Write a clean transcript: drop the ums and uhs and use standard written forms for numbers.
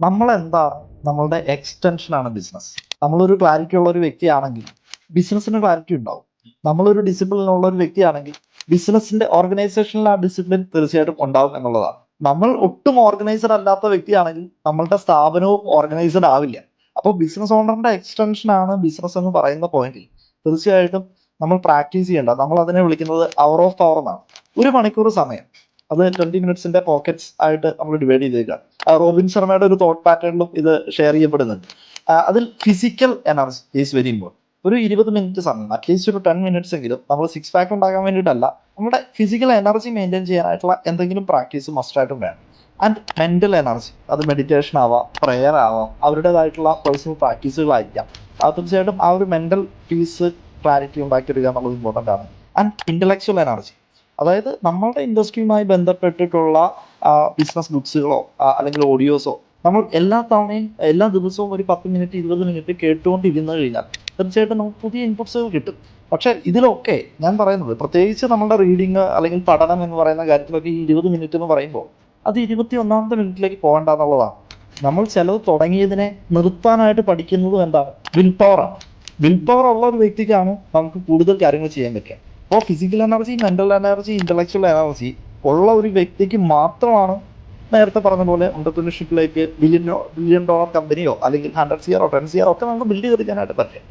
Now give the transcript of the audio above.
നമ്മളെന്താണ്? നമ്മളുടെ എക്സ്റ്റൻഷനാണ് ബിസിനസ്. നമ്മളൊരു ക്ലാരിറ്റി ഉള്ള ഒരു വ്യക്തിയാണെങ്കിൽ ബിസിനസ്സിന് ക്ലാരിറ്റി ഉണ്ടാവും. നമ്മളൊരു ഡിസിപ്ലിൻ ഉള്ള ഒരു വ്യക്തിയാണെങ്കിൽ ബിസിനസ്സിന്റെ ഓർഗനൈസേഷനിൽ ആ ഡിസിപ്ലിൻ തീർച്ചയായിട്ടും ഉണ്ടാവും എന്നുള്ളതാണ്. നമ്മൾ ഒട്ടും ഓർഗനൈസ്ഡ് അല്ലാത്ത വ്യക്തിയാണെങ്കിൽ നമ്മളുടെ സ്ഥാപനവും ഓർഗനൈസ്ഡ് ആവില്ല. അപ്പോൾ ബിസിനസ് ഓണറിന്റെ എക്സ്റ്റൻഷനാണ് ബിസിനസ് എന്ന് പറയുന്ന പോയിന്റിൽ തീർച്ചയായിട്ടും നമ്മൾ പ്രാക്ടീസ് ചെയ്യേണ്ട, നമ്മൾ അതിനെ വിളിക്കുന്നത് അവർ ഓഫ് പവർ എന്നാണ്. 1 മണിക്കൂർ സമയം, അത് 20 മിനിറ്റ്സിന്റെ പോക്കറ്റ്സ് ആയിട്ട് നമ്മൾ ഡിവൈഡ് ചെയ്തേക്കുക. റോബിൻ ശർമ്മയുടെ ഒരു തോട്ട് പാറ്റേണിലും ഇത് ഷെയർ ചെയ്യപ്പെടുന്നുണ്ട്. അതിൽ physical energy is very important. ഒരു 20 മിനിറ്റ് സമയം, അറ്റ്ലീസ്റ്റ് ഒരു 10 മിനിറ്റ്സ് എങ്കിലും നമ്മൾ സിക്സ് പാക്ക് ഉണ്ടാക്കാൻ വേണ്ടിയിട്ടല്ല, നമ്മുടെ ഫിസിക്കൽ എനർജി മെയിൻറ്റെയിൻ ചെയ്യാനായിട്ടുള്ള എന്തെങ്കിലും പ്രാക്ടീസ് മസ്റ്റായിട്ടും വേണം. ആൻഡ് മെൻ്റൽ എനർജി, അത് മെഡിറ്റേഷൻ ആവാം, പ്രെയർ ആവാം, അവരുടേതായിട്ടുള്ള പേഴ്സണൽ പ്രാക്ടീസുകളായിരിക്കാം. അത് തീർച്ചയായിട്ടും ആ ഒരു മെൻ്റൽ പീസ്, ക്ലാരിറ്റി ഉണ്ടാക്കിയെടുക്കുക എന്നുള്ളത് ഇമ്പോർട്ടൻ്റ് ആണ്. ആൻഡ് ഇൻ്റലക്ച്വൽ എനർജി, അതായത് നമ്മളുടെ ഇൻഡസ്ട്രിയുമായി ബന്ധപ്പെട്ടിട്ടുള്ള ബിസിനസ് ബുക്സുകളോ അല്ലെങ്കിൽ ഓഡിയോസോ നമ്മൾ എല്ലാ തവണയും എല്ലാ ദിവസവും ഒരു 10 മിനിറ്റ് 20 മിനിറ്റ് കേട്ടുകൊണ്ടിരുന്നു കഴിഞ്ഞാൽ തീർച്ചയായിട്ടും നമുക്ക് പുതിയ ഇൻപുട്സുകൾ കിട്ടും. പക്ഷേ ഇതിലൊക്കെ ഞാൻ പറയുന്നത്, പ്രത്യേകിച്ച് നമ്മുടെ റീഡിങ് അല്ലെങ്കിൽ പഠനം എന്ന് പറയുന്ന കാര്യത്തിലൊക്കെ ഈ 20 മിനിറ്റ് എന്ന് പറയുമ്പോൾ അത് 21ാമത്തെ മിനിറ്റിലേക്ക് പോകേണ്ട എന്നുള്ളതാണ്. നമ്മൾ ചിലത് തുടങ്ങിയതിനെ നിർത്താനായിട്ട് പഠിക്കുന്നതും എന്താണ്? വിൽ പവറാണ്. വിൽ പവർ ഉള്ള ഒരു വ്യക്തിക്കാണ് നമുക്ക് കൂടുതൽ കാര്യങ്ങൾ ചെയ്യാൻ പറ്റുക. അപ്പോൾ physical energy, mental energy, intellectual energy ഉള്ള ഒരു വ്യക്തിക്ക് മാത്രമാണ് നേരത്തെ പറഞ്ഞ പോലെ എൻ്റർപ്രണർഷിപ്പിലേക്ക് ബില്യൺ ഡോളർ കമ്പനിയോ അല്ലെങ്കിൽ 100 CR 10 CR ഒക്കെ നമുക്ക് ബിൽഡ് ചെയ്തെടുക്കാനായിട്ട് പറ്റും.